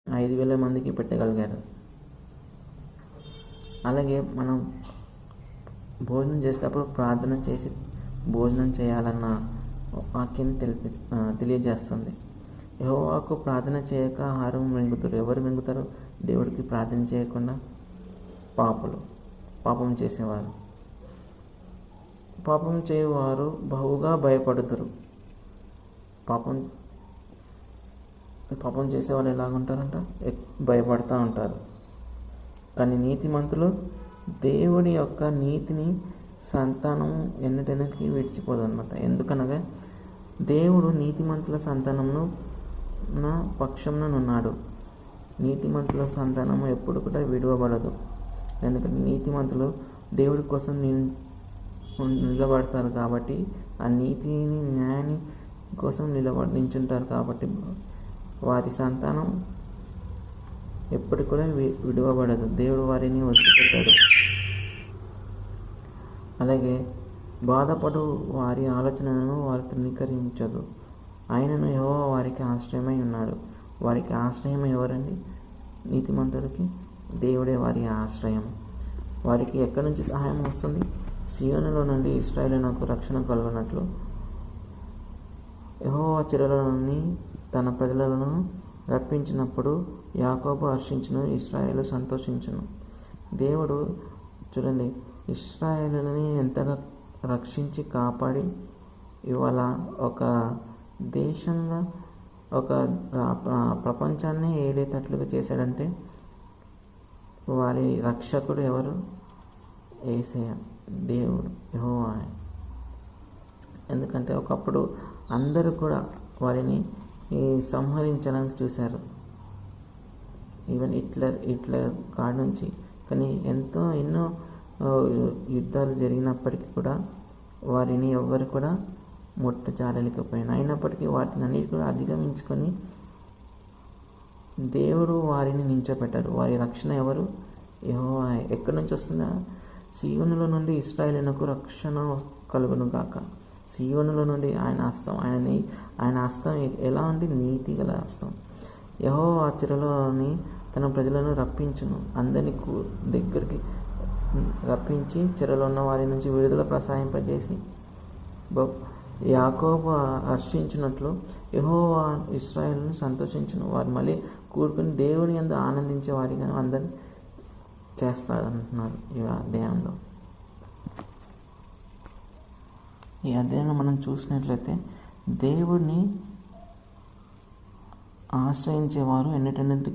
5,000 మందికి పెట్టగలిగారు. అలాగే మనం భోజనం చేసేటప్పుడు ప్రార్థన చేసి భోజనం చేయాలన్న వాక్యాన్ని తెలియజేస్తుంది. యెహోవాకు ప్రార్థన చేయక ఆహారం మింగుతారు. ఎవరు మింగుతారు? దేవుడికి ప్రార్థన చేయకుండా పాపం చేసేవారు. పాపం చేయవారు బహుగా భయపడుతారు. పాపం చేసేవాళ్ళు ఎలాగుంటారంట? భయపడుతూ ఉంటారు. కానీ నీతిమంతులు దేవుడి యొక్క నీతిని సంతానం ఎన్నటెన్నటికీ విడిచిపోదు అనమాట. ఎందుకనగా దేవుడు నీతిమంతుల సంతానమును నా పక్షంనున్నాడు. నీతిమంతుల సంతానము ఎప్పుడు కూడా విడువబడదు. ఎందుకంటే నీతిమంతులు దేవుడి కోసం నిలబడతారు కాబట్టి, ఆ నీతిని న్యాయాన్ని కోసం నించుంటారు కాబట్టి వారి సంతానం ఎప్పటి కూడా విడువబడదు. దేవుడు వారిని వదిలిపెట్టాడు. అలాగే బాధపడు వారి ఆలోచనలను వారు తృణీకరించదు. ఆయనను యెహోవా వారికి ఆశ్రయమై ఉన్నాడు. వారికి ఆశ్రయం ఎవరండి? నీతిమంతుడికి దేవుడే వారి ఆశ్రయం. వారికి ఎక్కడి నుంచి సహాయం వస్తుంది? సీయోనులో నుండి ఇశ్రాయేలునకు రక్షణ కలుగునట్లు యెహోవా చెరలోని తన ప్రజలను రప్పించినప్పుడు యాకోబు హర్షించును, ఇశ్రాయేలు సంతోషించును. దేవుడు చూడండి, ఇశ్రాయేలుని ఎంతగా రక్షించి కాపాడి ఇవాళ ఒక దేశంగా ఒక ప్రపంచాన్ని ఏలేటట్లుగా చేశాడంటే వారి రక్షకుడు ఎవరు? యేసయ్య, దేవుడు, యెహోవా. ఎందుకంటే ఒకప్పుడు అందరూ కూడా వారిని సంహరించడానికి చూశారు. ఈవెన్ హిట్లర్ కాడి నుంచి. కానీ ఎన్నో యుద్ధాలు జరిగినప్పటికీ కూడా వారిని ఎవ్వరు కూడా ముట్టజాలలేకపోయినా, అయినప్పటికీ వాటిని అన్నిటి కూడా అధిగమించుకొని దేవుడు వారిని నించోబెట్టారు. వారి రక్షణ ఎవరు? యెహోవా. ఎక్కడి నుంచి వస్తుందా? సీయోనులో నుండి ఇశ్రాయేలునకు రక్షణ కలుగును గాక. సీయోనులో నుండి ఆయన హస్తం ఎలా ఉండి? నీతి గల హస్తం. యెహోవా చెరలోని తన ప్రజలను రప్పించును. అందరినీ దగ్గరికి రప్పించి చెరలో ఉన్న వారి నుంచి విడుదల ప్రసాదింపజేసి యాకోబు హర్షించినట్లు యెహోవా ఇశ్రాయేలును సంతోషించును. వారు మళ్ళీ కూడుకుని దేవుని యందు ఆనందించే వారిగా అందరినీ చేస్తారంటున్నారు ఈ అధ్యాయంలో. ఈ అధ్యాయంలో మనం చూసినట్లయితే దేవుడిని ఆశ్రయించేవారు ఎన్నిటన్నింటికి